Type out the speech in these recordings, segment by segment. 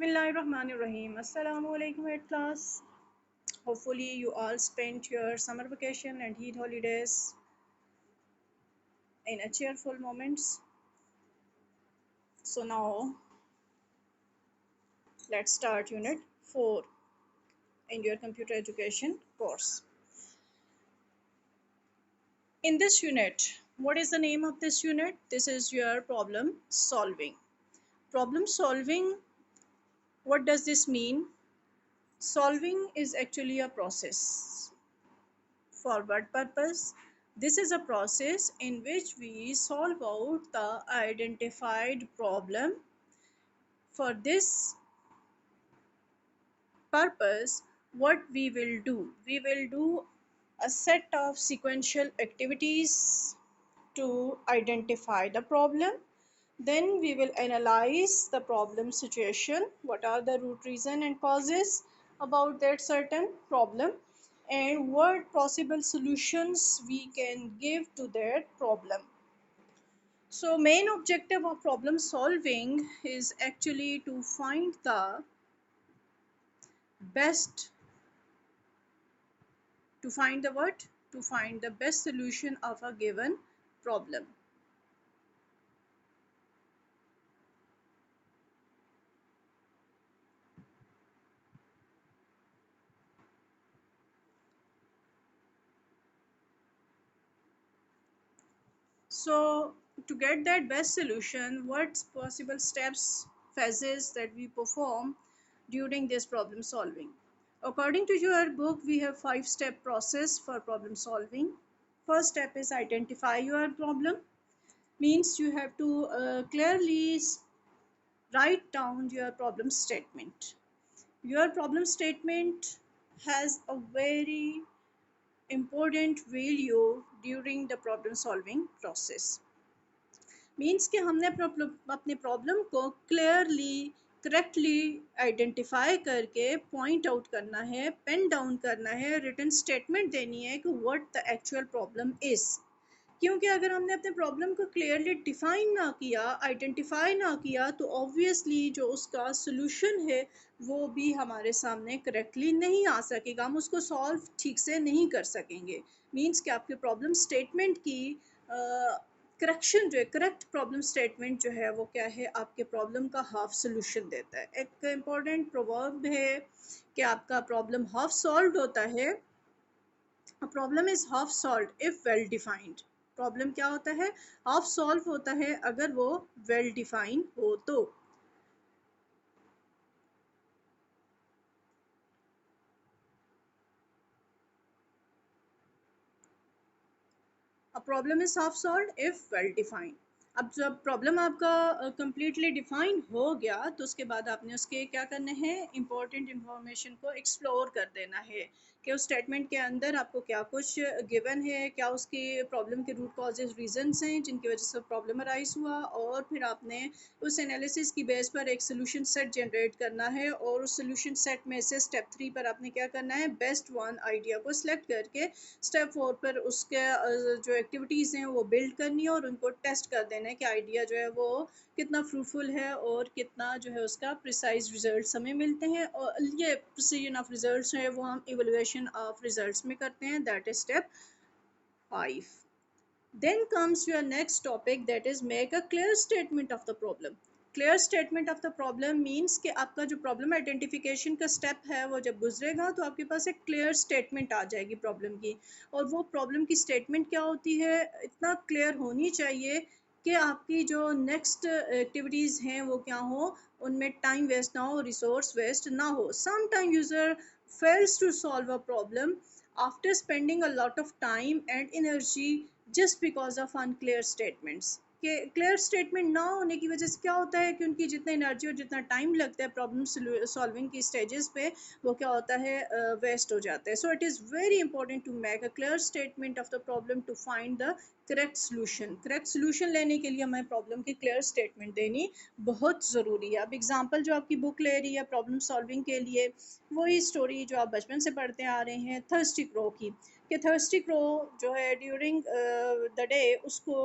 Bismillahirrahmanirrahim. Assalamu alaikum at class. Hopefully you all spent your summer vacation and Eid holidays in a cheerful moments. So now let's start unit 4 in your computer education course. In this unit, what is the name of this unit? This is your problem solving. Problem solving, what does this mean? Solving is actually a process. For what purpose? This is a process in which we solve out the identified problem. For this purpose, what we will do? We will do a set of sequential activities to identify the problem. Then we will analyze the problem situation. What are the root reason and causes about that certain problem, and what possible solutions we can give to that problem. So main objective of problem solving is actually to find the best, to find the what? To find the best solution of a given problem. So to get that best solution, what possible steps, phases that we perform during this problem solving? According to your book, we have 5-step process for problem solving. First step is identify your problem. Means you have to clearly write down your problem statement. Your problem statement has a very important value during the problem solving process. Means कि हमने अपने problem को clearly correctly identify करके point out करना है, pen down करना है, written statement देनी है कि what the actual problem is. क्योंकि अगर हमने अपने प्रॉब्लम को क्लियरली डिफाइन ना किया, आइडेंटिफाई ना किया, तो ऑब्वियसली जो उसका सोल्यूशन है वो भी हमारे सामने करेक्टली नहीं आ सकेगा, हम उसको सॉल्व ठीक से नहीं कर सकेंगे. मीन्स कि आपके प्रॉब्लम स्टेटमेंट की करेक्शन जो है, करेक्ट प्रॉब्लम स्टेटमेंट जो है वो क्या है, आपके प्रॉब्लम का हाफ सोल्यूशन देता है. एक इम्पॉर्टेंट प्रोवर्ब है कि आपका प्रॉब्लम हाफ सॉल्व होता है. A problem is half solved if well defined. Problem क्या होता है, हाफ सॉल्व होता है अगर वो वेल डिफाइन हो तो. A problem is half solved if well defined. अब जब प्रॉब्लम आपका कंप्लीटली डिफाइन हो गया तो उसके बाद आपने उसके क्या करने हैं, इंपॉर्टेंट इंफॉर्मेशन को एक्सप्लोर कर देना है कि उस स्टेटमेंट के अंदर आपको क्या कुछ गिवन है, क्या उसके प्रॉब्लम के रूट कॉजेज रीजंस हैं जिनकी वजह से प्रॉब्लम अराइज हुआ, और फिर आपने उस एनालिसिस की बेस पर एक सोल्यूशन सेट जनरेट करना है, और उस सोल्यूशन सेट में से स्टेप 3 पर आपने क्या करना है, बेस्ट वन आइडिया को सिलेक्ट करके स्टेप 4 पर उसके जो एक्टिविटीज़ हैं वो बिल्ड करनी है और उनको टेस्ट कर देना है कि आइडिया जो है वो कितना फ्रूटफुल है और कितना जो है उसका प्रिसाइज रिजल्ट्स हमें मिलते हैं. और ये प्रिसीजन ऑफ रिजल्ट्स है वो हम इवेलुएशन ऑफ रिजल्ट्स में करते हैं, that is step 5. Then comes your next topic, that is make a clear statement of the problem. Clear statement of the problem means कि आपका जो प्रॉब्लम आइडेंटिफिकेशन का स्टेप है वो जब गुजरेगा तो आपके पास एक क्लियर स्टेटमेंट आ जाएगी प्रॉब्लम की. और वो प्रॉब्लम की स्टेटमेंट क्या होती है, इतना क्लियर होनी चाहिए कि आपकी जो नेक्स्ट एक्टिविटीज़ हैं वो क्या हो, उनमें टाइम वेस्ट ना हो, रिसोर्स वेस्ट ना हो. Some time user fails to solve a problem after spending a lot of time and energy just because of unclear statements. कि क्लियर स्टेटमेंट ना होने की वजह से क्या होता है कि उनकी जितना एनर्जी और जितना टाइम लगता है प्रॉब्लम सॉल्विंग की स्टेजेस पे वो क्या होता है, वेस्ट हो जाता है. So it is very important to make a clear statement of the problem to find the correct solution. Correct solution लेने के लिए हमें प्रॉब्लम की क्लियर स्टेटमेंट देनी बहुत ज़रूरी है. अब एग्जाम्पल जो आपकी बुक ले रही है प्रॉब्लम सॉल्विंग के लिए, वही स्टोरी जो आप बचपन से पढ़ते आ रहे हैं थर्स्टी क्रो की, कि थर्स्टी क्रो जो है ड्यूरिंग द डे उसको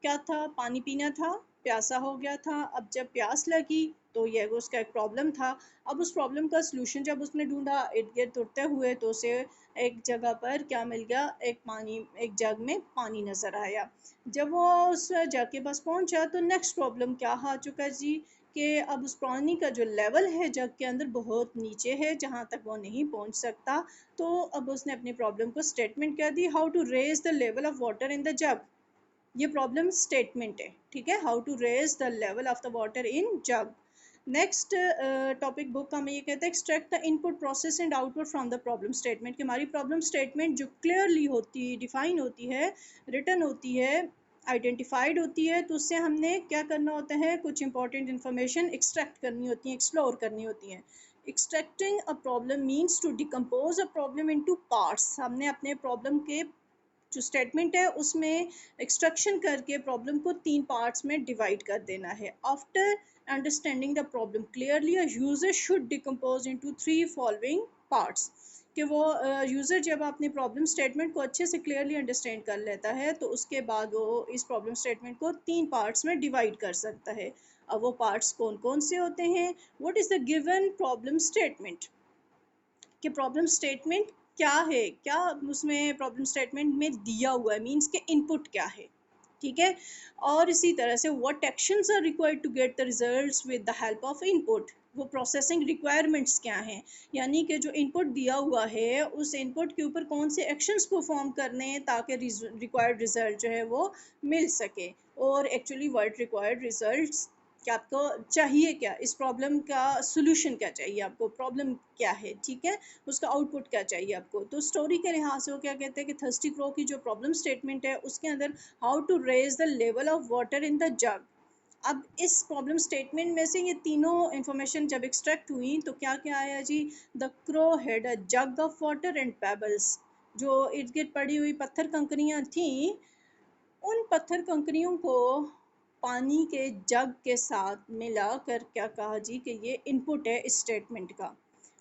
क्या था, पानी पीना था, प्यासा हो गया था। अब जब प्यास लगी तो ये उसका एक प्रॉब्लम था। अब उस प्रॉब्लम का सलूशन जब उसने ढूंढा इर्द गिर्द उड़ते हुए, तो उसे एक जगह पर क्या मिल गया, एक जग में पानी नज़र आया। जब वो उस जग के पास पहुंचा तो नेक्स्ट प्रॉब्लम क्या आ चुका जी, कि अब उस पानी का जो लेवल है जग के अंदर बहुत नीचे है, जहाँ तक वो नहीं पहुंच सकता। तो अब उसने अपनी प्रॉब्लम को स्टेटमेंट कर दी, how to raise the level of water in the jug. ये प्रॉब्लम स्टेटमेंट है, ठीक है, how to raise the level of the water in jug. Next topic book का मैं ये कहता है, extract the input process and output from the problem statement. कि हमारी प्रॉब्लम स्टेटमेंट जो क्लियरली होती, डिफाइन होती है, रिटन होती है, आइडेंटिफाइड होती है, तो उससे हमने क्या करना होता है, कुछ इंपॉर्टेंट इन्फॉर्मेशन एक्सट्रैक्ट करनी होती है, एक्सप्लोर करनी होती है। Extracting a problem means to decompose a problem into parts. हमने अपने प्रॉब्लम के जो स्टेटमेंट है उसमें एक्सट्रैक्शन करके प्रॉब्लम को 3 पार्ट्स में डिवाइड कर देना है। After understanding the problem clearly, a user should decompose into 3 following parts. कि वो यूज़र जब अपनी प्रॉब्लम स्टेटमेंट को अच्छे से क्लियरली अंडरस्टैंड कर लेता है, तो उसके बाद वो इस प्रॉब्लम स्टेटमेंट को 3 पार्ट्स में डिवाइड कर सकता है। अब वो पार्ट्स कौन कौन से होते हैं? What is the given problem statement, कि प्रॉब्लम स्टेटमेंट क्या है, क्या उसमें प्रॉब्लम स्टेटमेंट में दिया हुआ है, मीन्स के इनपुट क्या है, ठीक है। और इसी तरह से what actions are required to get the results with the help of input. वो प्रोसेसिंग रिक्वायरमेंट्स क्या हैं, यानी कि जो इनपुट दिया हुआ है उस इनपुट के ऊपर कौन से एक्शंस परफॉर्म करने हैं ताकि रिक्वायर्ड रिजल्ट जो है वो मिल सके। और एक्चुअली वर्ड रिक्वायर्ड रिजल्ट्स, कि आपको चाहिए क्या, इस प्रॉब्लम का सोल्यूशन क्या चाहिए, आपको प्रॉब्लम क्या है, ठीक है, उसका आउटपुट क्या चाहिए आपको। तो स्टोरी के लिहाज से वो क्या कहते हैं कि थर्स्टी क्रो की जो प्रॉब्लम स्टेटमेंट है उसके अंदर how to raise the level of water in the jug. अब इस प्रॉब्लम स्टेटमेंट में से ये तीनों इंफॉर्मेशन जब एक्सट्रैक्ट हुई तो क्या क्या आया जी, the crow had a jug of water and pebbles. जो इर्द गिर्द पड़ी हुई पत्थर कंकरियां थी, उन पत्थर कंकरियों को पानी के जग के साथ मिलाकर क्या कहा जी, कि ये इनपुट है इस स्टेटमेंट का।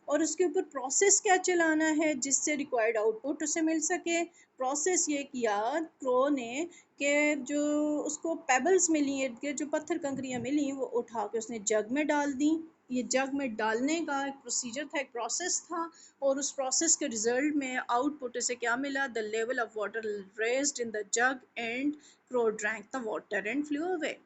और उसके ऊपर प्रोसेस क्या चलाना है जिससे रिक्वायर्ड आउटपुट उसे मिल सके। प्रोसेस ये किया क्रो ने कि जो उसको पेबल्स मिली, इर्द गिर्द जो पत्थर कंकरियाँ मिली, वो उठा के उसने जग में डाल दी। ये जग में डालने का एक प्रोसीजर था, एक प्रोसेस था। और उस प्रोसेस के रिजल्ट में आउटपुट से क्या मिला, the level of water raised in the jug and crow drank the water and flu away.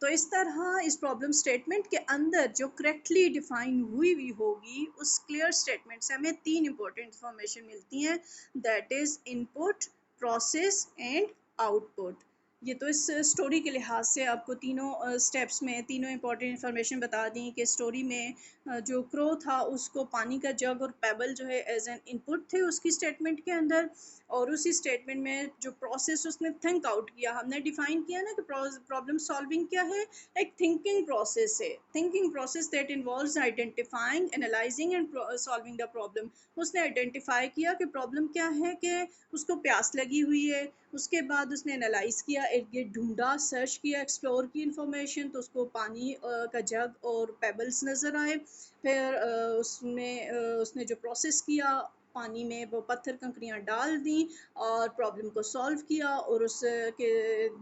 तो इस तरह इस प्रॉब्लम स्टेटमेंट के अंदर जो करेक्टली डिफाइन हुई होगी, उस क्लियर स्टेटमेंट से हमें 3 इंपॉर्टेंट इंफॉर्मेशन मिलती हैं, that is input, process and output. ये तो इस स्टोरी के लिहाज से आपको तीनों स्टेप्स में तीनों इंपॉर्टेंट इंफॉर्मेशन बता दी कि स्टोरी में जो क्रो था उसको पानी का जग और पेबल जो है एज एन इनपुट थे उसकी स्टेटमेंट के अंदर। और उसी स्टेटमेंट में जो प्रोसेस उसने थिंक आउट किया, हमने डिफाइन किया ना कि प्रॉब्लम सॉल्विंग क्या है, एक थिंकिंग प्रोसेस है, thinking process that involves identifying, analysing and solving the problem. उसने आइडेंटिफाई किया कि प्रॉब्लम क्या है, कि उसको प्यास लगी हुई है। उसके बाद उसने एनालाइज किया, इर्द गिर्द ढूंढा, सर्च किया, एक्सप्लोर की इन्फॉर्मेशन, तो उसको पानी का जग और पेबल्स नज़र आए। फिर उसने जो प्रोसेस किया, पानी में वो पत्थर कंकरियाँ डाल दी और प्रॉब्लम को सॉल्व किया। और उसके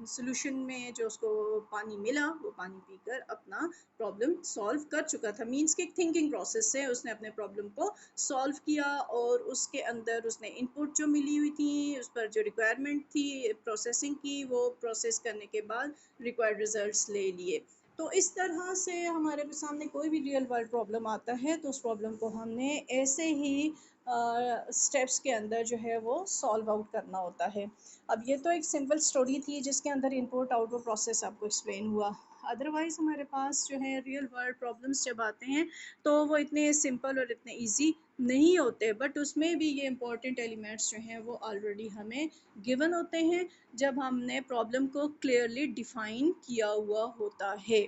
सॉल्यूशन में जो उसको पानी मिला, वो पानी पीकर अपना प्रॉब्लम सॉल्व कर चुका था। मीन्स कि एक थिंकिंग प्रोसेस से उसने अपने प्रॉब्लम को सॉल्व किया। और उसके अंदर उसने इनपुट जो मिली हुई थी, उस पर जो रिक्वायरमेंट थी प्रोसेसिंग की, वो प्रोसेस करने के बाद रिक्वायर्ड रिजल्ट्स ले लिए। तो इस तरह से हमारे सामने कोई भी रियल वर्ल्ड प्रॉब्लम आता है तो उस प्रॉब्लम को हमने ऐसे ही स्टेप्स के अंदर जो है वो सॉल्व आउट करना होता है। अब ये तो एक सिंपल स्टोरी थी जिसके अंदर इनपुट आउटपुट प्रोसेस आपको एक्सप्लेन हुआ। अदरवाइज़ हमारे पास जो है रियल वर्ल्ड प्रॉब्लम्स जब आते हैं तो वो इतने सिंपल और इतने इजी नहीं होते, बट उसमें भी ये इंपॉर्टेंट एलिमेंट्स जो हैं वो ऑलरेडी हमें गिवन होते हैं जब हमने प्रॉब्लम को क्लियरली डिफाइन किया हुआ होता है।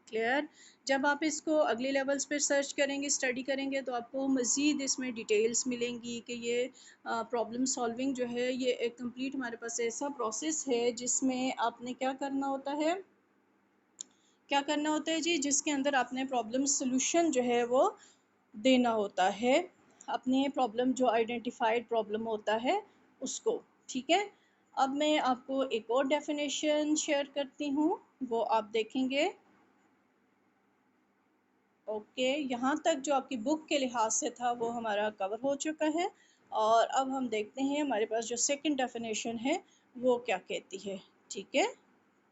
क्लियर? जब आप इसको अगले लेवल्स पे सर्च करेंगे, स्टडी करेंगे, तो आपको मज़ीद इसमें डिटेल्स मिलेंगी कि ये प्रॉब्लम सॉल्विंग जो है ये एक कंप्लीट हमारे पास ऐसा प्रोसेस है जिसमें आपने क्या करना होता है, क्या करना होता है जी, जिसके अंदर आपने प्रॉब्लम सोल्यूशन जो है वो देना होता है, अपने प्रॉब्लम जो आइडेंटिफाइड प्रॉब्लम होता है उसको, ठीक है। अब मैं आपको एक और डेफिनेशन शेयर करती हूँ, वो आप देखेंगे। ओके, यहाँ तक जो आपकी बुक के लिहाज से था वो हमारा कवर हो चुका है। और अब हम देखते हैं हमारे पास जो सेकंड डेफिनेशन है वो क्या कहती है। ठीक है,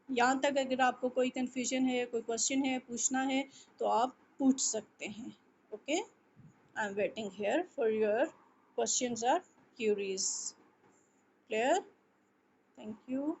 यहाँ तक अगर आपको कोई कन्फ्यूजन है, कोई क्वेश्चन है, पूछना है, तो आप पूछ सकते हैं। Okay, I am waiting here for your questions or queries. Clear? Thank you.